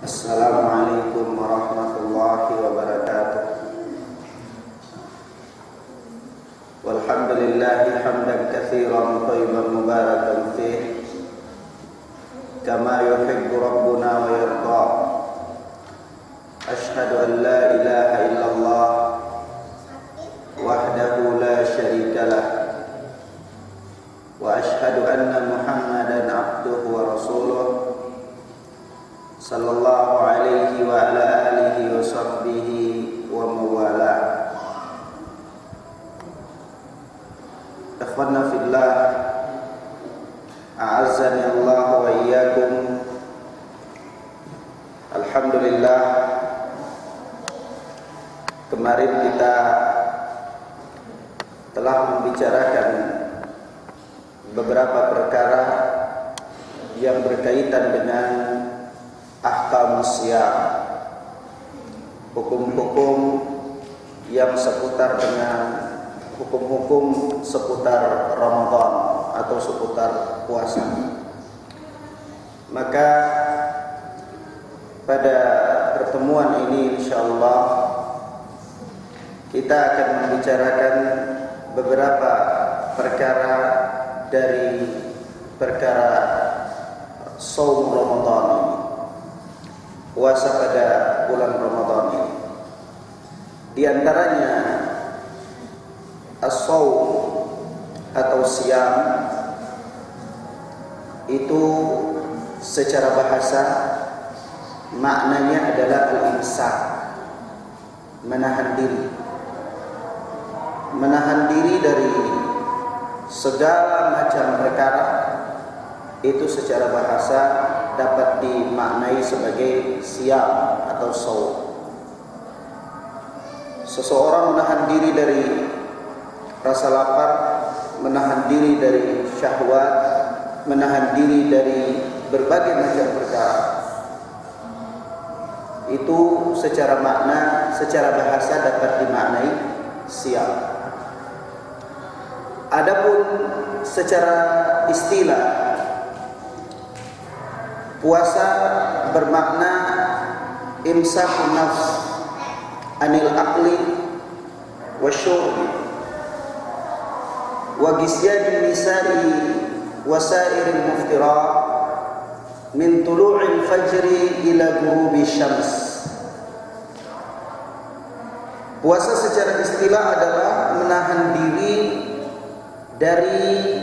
Assalamualaikum warahmatullahi wabarakatuh. Walhamdulillahi hamdan katsiran thayyiban mubarakan fih kama yuhibbu rabbuna wa yarda. Asyhadu an la ilaha illallah wahdahu la syarika lah wa asyhadu anna Muhammadan abduhu wa rasuluh sallallahu alaihi wa ala alihi wa sahbihi wa mawala. Ikhwanna fillah, a'azzani Allah wa iyyakum. Alhamdulillah, kemarin kita telah membicarakan beberapa perkara yang berkaitan dengan ahkamus siyam, hukum-hukum yang seputar dengan hukum-hukum seputar Ramadan atau seputar puasa. Maka pada pertemuan ini insyaallah kita akan membicarakan beberapa perkara dari perkara shaum Ramadan ini, puasa pada bulan Ramadan ini. Di antaranya as-shaum atau siyam itu secara bahasa maknanya adalah al-imsak, menahan diri. Menahan diri dari segala macam perkara itu secara bahasa dapat dimaknai sebagai siyam atau shaum. Seseorang menahan diri dari rasa lapar, menahan diri dari syahwat, menahan diri dari berbagai macam perkara. Itu secara makna, secara bahasa dapat dimaknai siyam. Adapun secara istilah, puasa bermakna imsakun nafs anil aqli wa syurbi wa gisyanil nisa'i wa sairil muftirat min tulu'il fajri ila ghurubi syams. Puasa secara istilah adalah menahan diri dari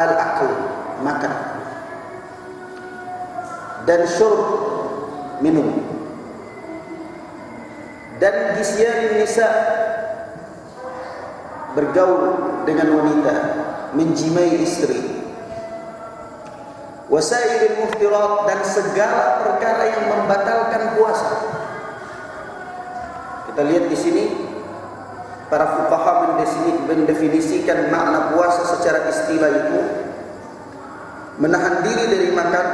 al-aql, makan, dan syurb, minum, dan gisyanil nisa, bergaul dengan wanita, menjimai istri, wasairil muftirat, dan segala perkara yang membatalkan puasa. Kita lihat di sini para fuqaha mendefinisikan makna puasa secara istilah itu menahan diri dari makan,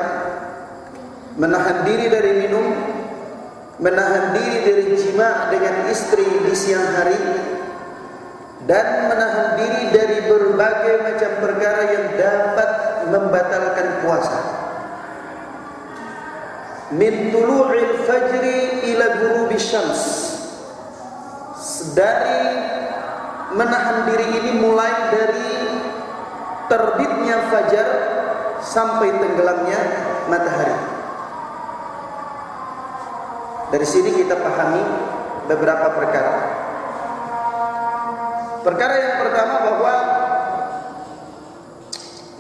menahan diri dari minum, menahan diri dari jima dengan istri di siang hari, dan menahan diri dari berbagai macam perkara yang dapat membatalkan puasa. Min tulu'il fajri ila ghurubi syams. Dari menahan diri ini mulai dari terbitnya fajar sampai tenggelamnya matahari. Dari sini kita pahami beberapa perkara. Perkara yang pertama bahwa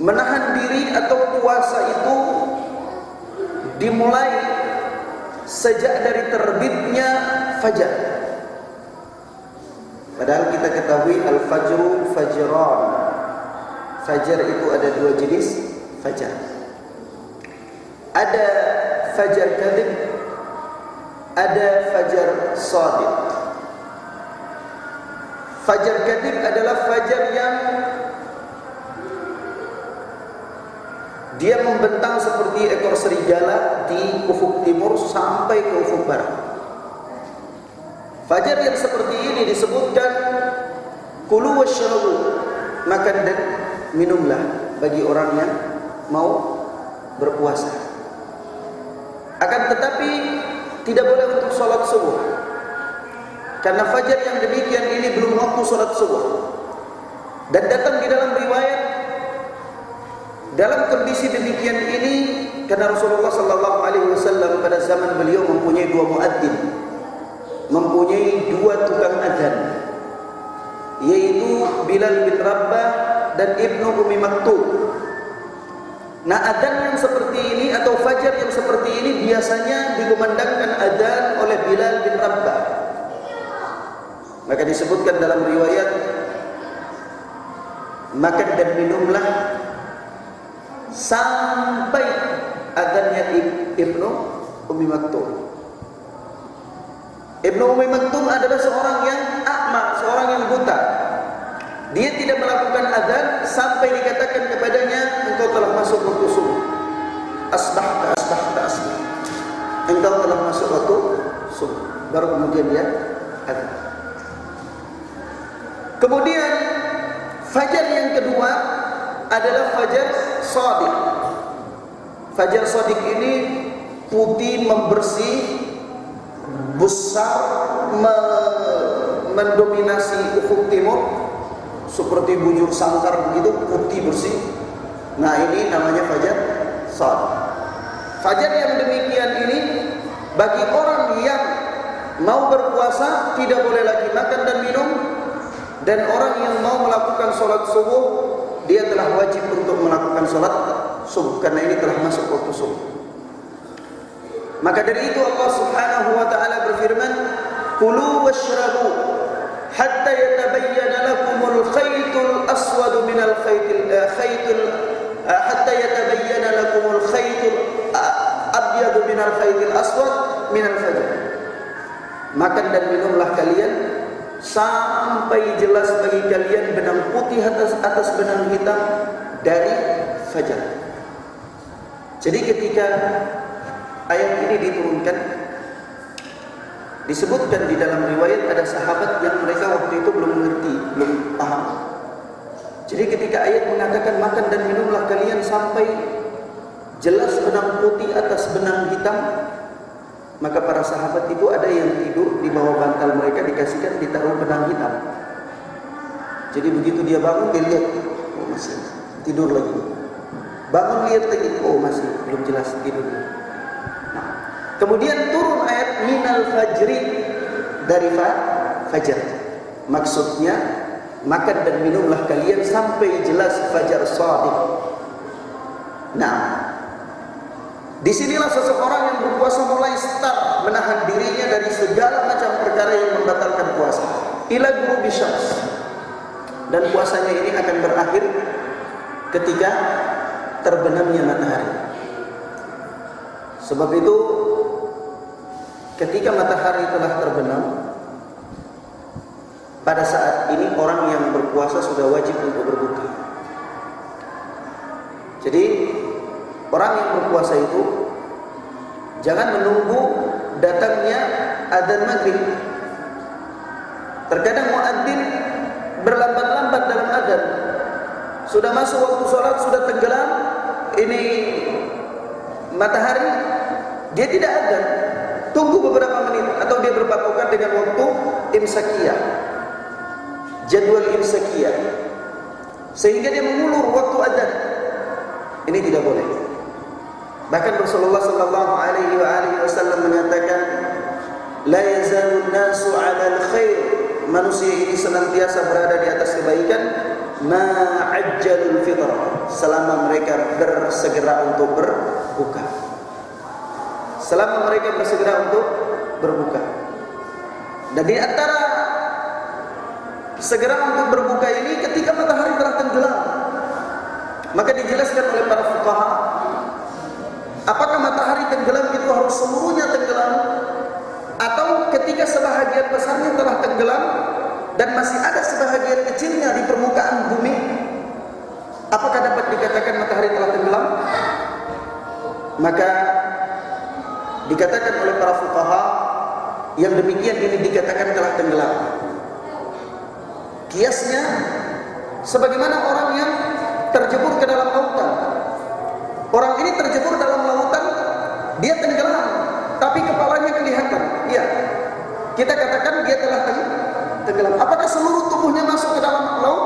menahan diri atau puasa itu dimulai sejak dari terbitnya fajar. Padahal kita ketahui al-fajru fajran. Fajar itu ada dua jenis fajar. Ada fajar kadhib, ada fajar shadiq. Fajar kadhib adalah fajar yang dia membentang seperti ekor serigala di ufuk timur sampai ke ufuk barat. Fajar yang seperti ini disebutkan kulu wasyrabu, makan dan minumlah bagi orang yang mau berpuasa. Akan tetapi tidak boleh untuk sholat subuh, karena fajar yang demikian ini belum waktu sholat subuh. Dan datang di dalam riwayat, dalam kondisi demikian ini, karena Rasulullah SAW pada zaman beliau mempunyai dua muadzin, mempunyai dua tukang azan, yaitu Bilal bin Rabah dan Ibnu Ummi Maktum. Nah, adzan yang seperti ini atau fajar yang seperti ini biasanya dikumandangkan adzan oleh Bilal bin Rabah. Maka disebutkan dalam riwayat, makan dan minumlah sampai adzannya Ibnu Ummi Maktum. Ibnu Ummi Maktum adalah seorang yang a'ma, seorang yang buta. Dia tidak melakukan adzan sampai dikatakan kepadanya, engkau telah masuk waktu subuh. Asbahta, asbahta, asbahta. Engkau telah masuk waktu subuh. Baru kemudian dia adzan. Kemudian fajar yang kedua adalah fajar shadiq. Fajar shadiq ini putih, membersih, besar, mendominasi ufuk timur, seperti bujur sangkar begitu, putih bersih. Nah, ini namanya fajar shadiq. Fajar yang demikian ini bagi orang yang mau berpuasa tidak boleh lagi makan dan minum, dan orang yang mau melakukan sholat subuh dia telah wajib untuk melakukan sholat subuh, karena ini telah masuk waktu subuh. Maka dari itu Allah Subhanahu wa taala berfirman, "Kulu washrabu hatta yatabayyana lakumul khaytul aswad minal khaytil hatta yatabayyana lakumul khaytul abyad minal khaytil aswad minal fajr." Makan dan minumlah kalian sampai jelas bagi kalian benang putih atas benang hitam dari fajar. Jadi ketika ayat ini diturunkan, disebutkan di dalam riwayat ada sahabat yang mereka waktu itu belum mengerti, belum paham. Jadi ketika ayat mengatakan makan dan minumlah kalian sampai jelas benang putih atas benang hitam, maka para sahabat itu ada yang tidur di bawah bantal mereka, dikasihkan ditaruh benang hitam. Jadi begitu dia bangun, dia lihat, oh masih tidur lagi. Bangun lihat lagi, oh masih belum jelas tidur. Nah, kemudian turun ayat minal fajri, dari fajar. Maksudnya makan dan minumlah kalian sampai jelas fajar shadiq. Nah, disinilah seseorang yang berpuasa mulai start menahan dirinya dari segala macam perkara yang membatalkan puasa. Ila ghurubi syams. Dan puasanya ini akan berakhir ketika terbenamnya matahari. Sebab itu ketika matahari telah terbenam, pada saat ini orang yang berpuasa sudah wajib untuk berbuka. Jadi orang yang berpuasa itu jangan menunggu datangnya adzan maghrib. Terkadang muadzin berlambat-lambat dalam adzan. Sudah masuk waktu sholat, sudah tenggelam ini matahari, dia tidak adzan. Tunggu beberapa menit, atau dia berpatokan dengan waktu imsakiyah, jadwal imsakiyah, sehingga dia mengulur waktu adzan. Ini tidak boleh. Bahkan Rasulullah sallallahu alaihi wasallam menyatakan, la yazalun nasu 'alal khair, manusia ini senantiasa berada di atas kebaikan, ma'ajjalul fitr, selama mereka bersegera untuk berbuka. Selama mereka bersegera untuk berbuka. Dan di antara segera untuk berbuka ini ketika matahari telah tenggelam. Maka dijelaskan oleh para fuqaha, apakah matahari tenggelam itu harus seluruhnya tenggelam, atau ketika sebahagian besarnya telah tenggelam dan masih ada sebahagian kecilnya di permukaan bumi, apakah dapat dikatakan matahari telah tenggelam? Maka dikatakan oleh para fuqaha, yang demikian ini dikatakan telah tenggelam. Kiasnya sebagaimana orang yang terjebur ke dalam lautan. Orang ini terjebur dalam lautan, dia tenggelam. kelihatan, iya. Kita katakan dia telah tenggelam. Apakah seluruh tubuhnya masuk ke dalam laut?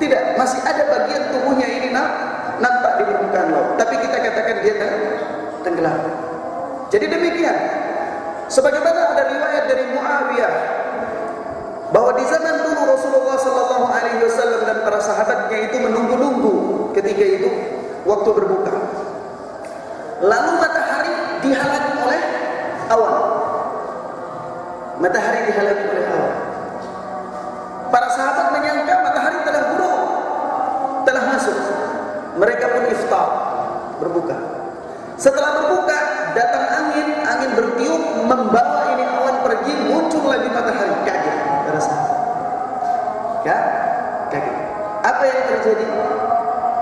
Tidak, masih ada bagian tubuhnya ini nampak di permukaan laut. Tapi kita katakan dia tenggelam. Jadi demikian. Sebagaimana ada riwayat dari Muawiyah bahwa di zaman dulu Rasulullah SAW dan para sahabatnya itu menunggu-nunggu ketika itu waktu berbuka. Lalu matahari dihalangi oleh awan. Matahari dihalangi oleh awan. Para sahabat menyangka matahari telah ghurub, telah masuk. Mereka pun iftar, berbuka. Setelah berbuka, datang angin bertiup membawa ini awan pergi, muncul lagi matahari. Kaget para sahabat. Kaget. Apa yang terjadi?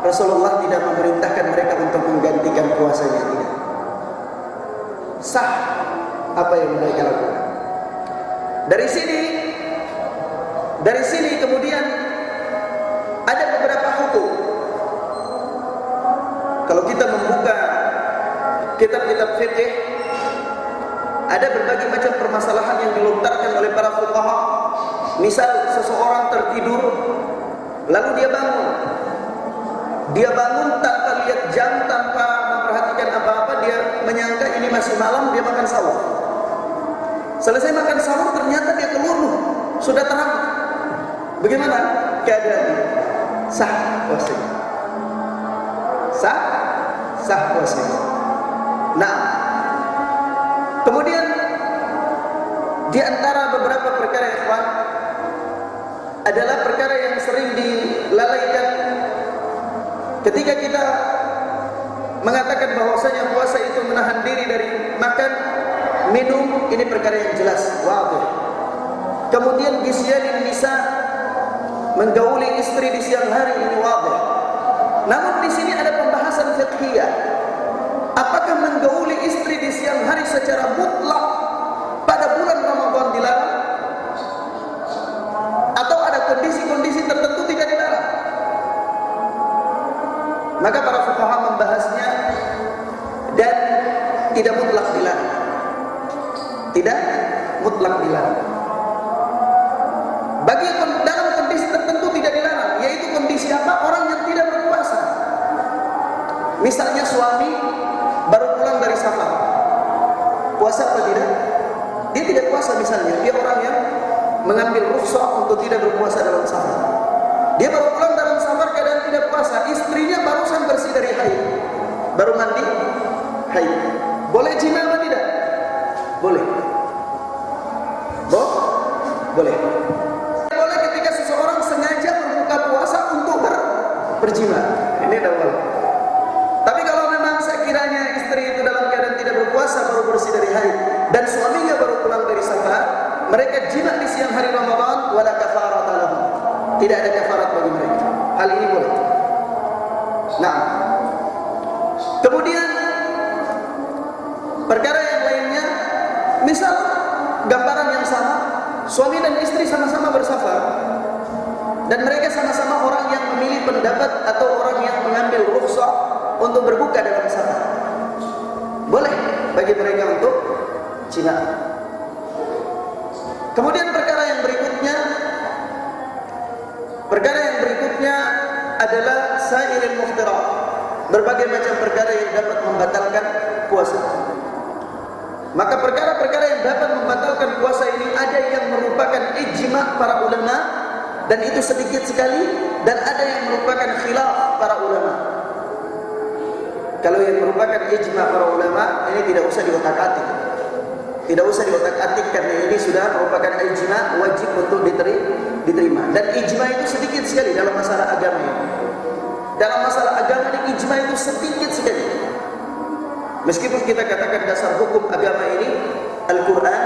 Rasulullah tidak memerintahkan mereka untuk menggantikan puasanya, tidak. Sah apa yang mereka lakukan. Dari sini kemudian ada beberapa hukum. Kalau kita membuka kitab-kitab fikih, ada berbagai macam permasalahan yang dilontarkan oleh para fuqaha. Misal seseorang tertidur, lalu dia bangun tanpa lihat jam, tanpa memperhatikan apa-apa, dia menyangka ini masih malam, dia makan sahur. Selesai makan sahur, ternyata dia keluar, sudah terang. Bagaimana keadaannya? Sah puasanya. Sah puasanya. Nah, kemudian di antara beberapa perkara ikhwan adalah perkara yang sering dilalaikan ketika kita mengatakan bahwasanya puasa itu menahan diri dari makan, minum, ini perkara yang jelas, wadih. Kemudian gisyanin nisa, menggauli istri di siang hari, ini wadih. Namun di sini ada pembahasan fiqhiyah. Apakah menggauli istri di siang hari secara mutlak pada bulan Ramadan dilarang? Atau ada kondisi-kondisi tertentu tidak dilarang? Maka para fuqaha membahasnya dan tidak mutlak dilarang. Tidak mutlak dilarang. Bagi dalam kondisi tertentu tidak dilarang, yaitu kondisi apa? Orang yang tidak berpuasa. Misalnya suami baru pulang dari safar, puasa apa tidak? Dia tidak puasa misalnya, dia orang yang mengambil rukhsah untuk tidak berpuasa dalam safar. Dia baru pulang dalam safar keadaan tidak puasa, istrinya barusan bersih dari haid, baru mandi haid. Boleh jima atau tidak? Boleh. Boleh. Boleh ketika seseorang sengaja berbuka puasa untuk berjima. Ini tidak boleh. Tapi kalau memang sekiranya istri itu dalam keadaan tidak berpuasa, baru bersih dari haid, dan suaminya baru pulang dari safar, mereka jima di siang hari Ramadan, wala kafarat lahum. Tidak ada kafarat bagi mereka. Hal ini boleh. Nah, kemudian perkara yang lainnya, misal gambaran yang sama, suami dan istri sama-sama bersafar, dan mereka sama-sama orang yang memilih pendapat atau orang yang mengambil rukhsah untuk berbuka dalam safar. Boleh bagi mereka untuk jima. Kemudian perkara yang berikutnya adalah sa'iril muftirat, berbagai macam perkara yang dapat membatalkan puasa. Maka perkara-perkara yang dapat membatalkan puasa ini ada yang merupakan ijma' para ulama, dan itu sedikit sekali, dan ada yang merupakan khilaf para ulama. Kalau yang merupakan ijma' para ulama ini tidak usah diotak-atik. Tidak usah diotak-atik karena ini sudah merupakan ijma' wajib untuk diterima. Dan ijma' itu sedikit sekali dalam masalah agama ini. Dalam masalah agama ini ijma' itu sedikit sekali. Meskipun kita katakan dasar hukum agama ini Al-Quran,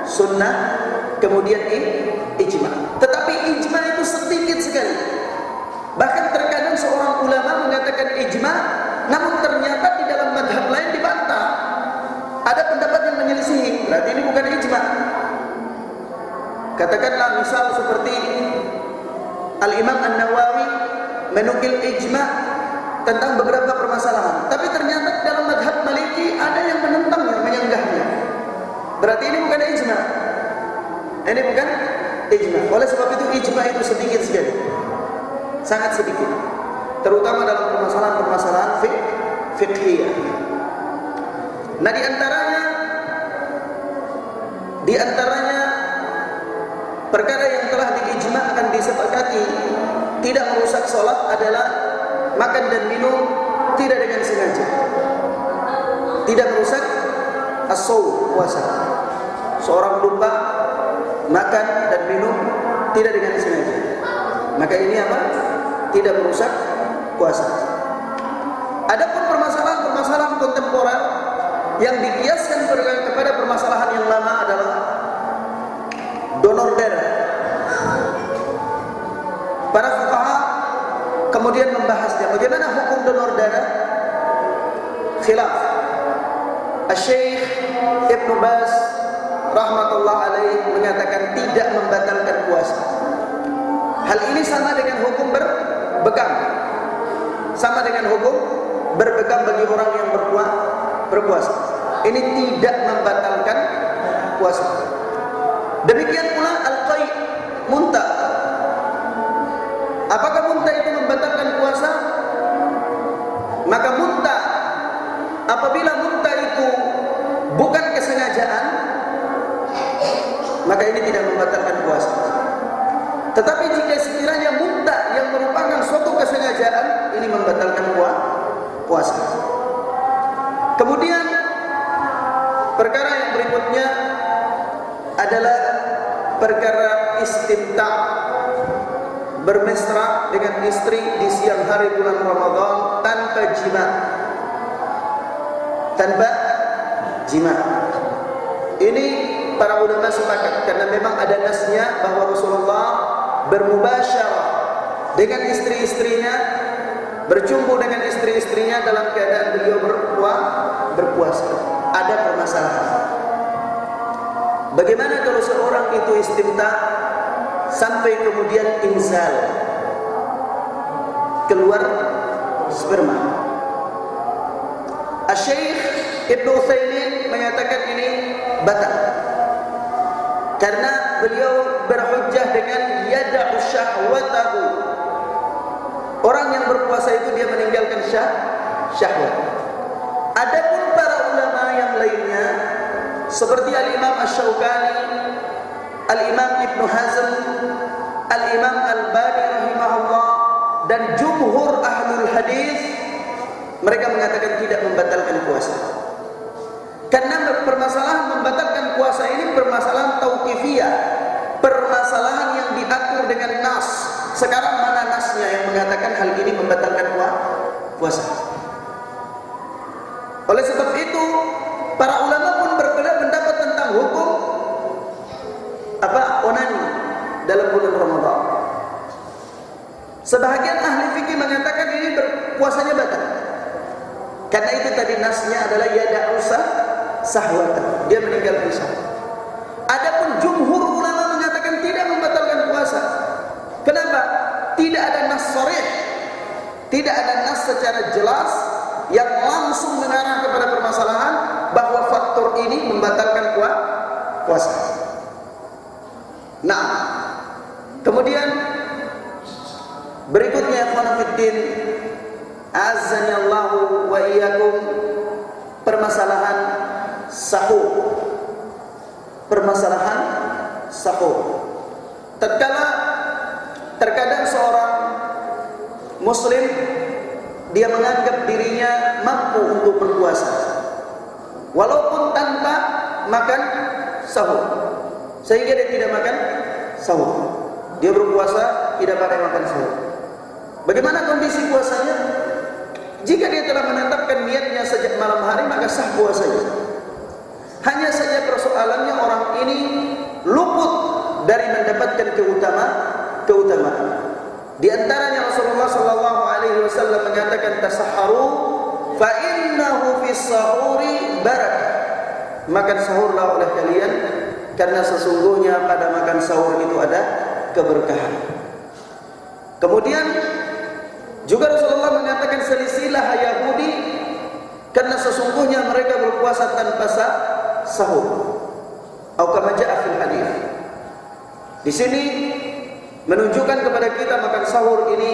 Sunnah, kemudian ijma'. Tetapi ijma' itu sedikit sekali. Bahkan terkadang seorang ulama mengatakan ijma', namun ternyata di dalam madhab lain dibantah. Ada pendapat yang menyelisihi, berarti ini bukan ijma'. Katakanlah misal seperti Al-Imam An-Nawawi menukil ijma' tentang beberapa permasalahan, tapi ternyata dalam madhab Maliki ada yang menentangnya, menyanggahnya. Berarti ini bukan ijma. Ini bukan ijma. Oleh sebab itu ijma itu sedikit sekali, sangat sedikit, terutama dalam permasalahan-permasalahan fiqhiyah. Nah, di antaranya perkara yang telah diijma'kan disepakati tidak merusak salat adalah makan dan minum tidak dengan sengaja. Tidak merusak as-shaum, puasa. Seorang lupa makan dan minum tidak dengan sengaja, maka ini apa? Tidak merusak puasa. Adapun permasalahan kontemporer yang dikiaskan kepada permasalahan yang lama adalah donor darah. Para fuqaha kemudian membahasnya, bagaimana hukum donor darah? Khilaf. Syekh Ibn Baz rahmatullah alaih mengatakan tidak membatalkan puasa. Hal ini sama dengan hukum berbekam. Sama dengan hukum berbekam bagi orang yang berpuasa. Ini tidak membatalkan puasa. Demikian pula al-qai', muntah. Apakah muntah itu membatalkan puasa? Maka muntah, apabila muntah itu bukan kesengajaan, maka ini tidak membatalkan puasa. Tetapi jika sekiranya muntah yang merupakan suatu kesengajaan, ini membatalkan puasa. Kemudian perkara yang berikutnya adalah perkara istimta', bermesra dengan istri di siang hari bulan Ramadan tanpa jima. Ini para ulama sepakat karena memang ada nasnya bahwa Rasulullah bermubasyarah dengan istri-istrinya, berjumpa dengan istri-istrinya dalam keadaan beliau berpuasa. Ada permasalahan. Bagaimana kalau seorang itu istimta sampai kemudian inzal, keluar sperma? Syekh Ibn Utsaimin mengatakan ini batal karena beliau berhujjah dengan yada'u syahwatahu. Orang yang berpuasa itu dia meninggalkan syahwat. Adapun para ulama yang lainnya seperti Al-Imam Asy-Syaukani, Al-Imam Ibn Hazm, Al-Imam Al-Bani rahimahullah, dan jumhur ahlul hadis, mereka mengatakan tidak membatalkan puasa. Karena permasalahan membatalkan puasa ini permasalahan tauqifiyah, permasalahan yang diatur dengan nas. Sekarang mana nasnya yang mengatakan hal ini membatalkan puasa? Oleh sebab itu, para ulama pun berbeda pendapat tentang hukum onani dalam bulan Ramadan. Sebahagian ahli fikih mengatakan ini puasanya batal. Karena itu tadi nasnya adalah yada'u sahwata, dia meninggalkan syahwat. Adapun jumhur ulama mengatakan tidak membatalkan puasa. Kenapa? Tidak ada nas sharih, tidak ada nas secara jelas yang langsung mengarah kepada permasalahan bahwa faktor ini membatalkan puasa. Nah, kemudian berikutnya ikhwan fiddin, azanillahu wa iyyakum, permasalahan sahur. Permasalahan sahur. Terkadang seorang muslim dia menganggap dirinya mampu untuk berpuasa walaupun tanpa makan sahur, sehingga dia tidak makan sahur. Dia berpuasa tidak pakai makan sahur. Bagaimana kondisi puasanya? Jika dia telah menetapkan niatnya sejak malam hari, maka sah puasanya. Hanya saja persoalannya orang ini luput dari mendapatkan keutamaan. Di antaranya Rasulullah sallallahu alaihi wasallam mengatakan, tasahharu fa innahu fis sahuri barakah. Makan sahurlah oleh kalian karena sesungguhnya pada makan sahur itu ada keberkahan. Kemudian juga Rasulullah mengatakan, selisilah Yahudi karena sesungguhnya mereka berpuasa tanpa sahur. atau kama jaa fil hadis. Di sini menunjukkan kepada kita makan sahur ini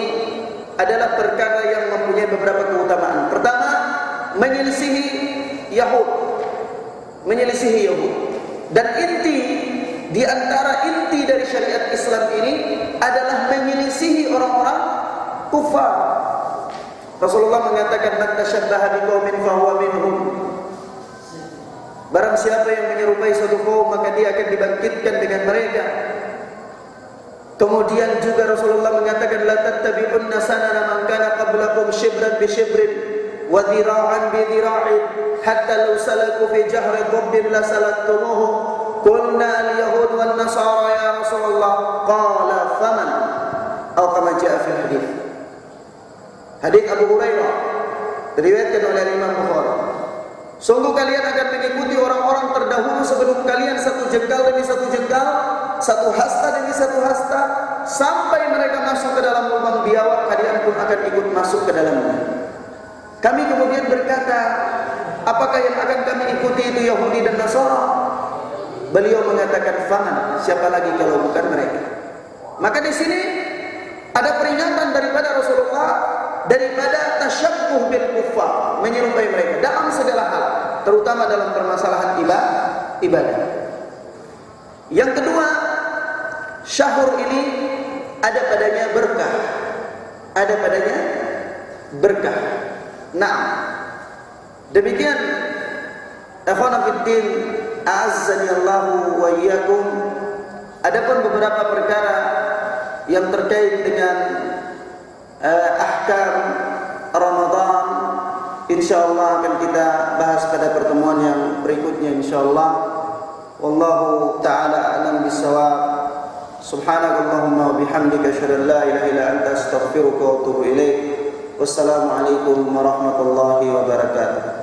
adalah perkara yang mempunyai beberapa keutamaan. Pertama, menyelisihi Yahud. Menyelisihi Yahud. Dan di antara inti dari syariat Islam ini adalah menyelisihi orang-orang kufar. Rasulullah mengatakan, "Man tashabbaha biqaumin fahuwa minhum." Barang siapa yang menyerupai suatu kaum, maka dia akan dibangkitkan dengan mereka. Kemudian juga Rasulullah mengatakan, "La tattabi'unna sanana man kana qablakum shibran bi shibrin wa dhira'an bi dhira'in hatta law salaku fi jahri dhabbin la salaktumuhu." Qulna al-yahud wan nasara ya Rasulullah. Qala faman? Atau kama jaa fil hadis. Hadis Abu Hurairah diriwayatkan oleh Imam Bukhari. Sungguh kalian akan mengikuti orang-orang terdahulu sebelum kalian, satu jengkal demi satu jengkal, satu hasta demi satu hasta, sampai mereka masuk ke dalam lubang biawak, kalian pun akan ikut masuk ke dalamnya. Kami kemudian berkata, apakah yang akan kami ikuti itu Yahudi dan Nasara? Beliau mengatakan, faman, siapa lagi kalau bukan mereka? Maka di sini ada peringatan daripada Rasulullah daripada tasyabbuh bil kuffar, menyerupai mereka dalam segala hal, terutama dalam permasalahan ibadah. Yang kedua, syahur ini ada padanya berkah. Ada padanya berkah. Nah, demikian ikhwan fiddin, a'azzani Allahu wa iyyakum. Adapun beberapa perkara yang terkait dengan ahkam Ramadan, insyaallah akan kita bahas pada pertemuan yang berikutnya insyaallah. Wallahu ta'ala a'lam bissawab. Subhanakallahumma wa bihamdika asyhadu an la ilaha illa anta astaghfiruka wa atubu ilaik. Wassalamu alaikum warahmatullahi wabarakatuh.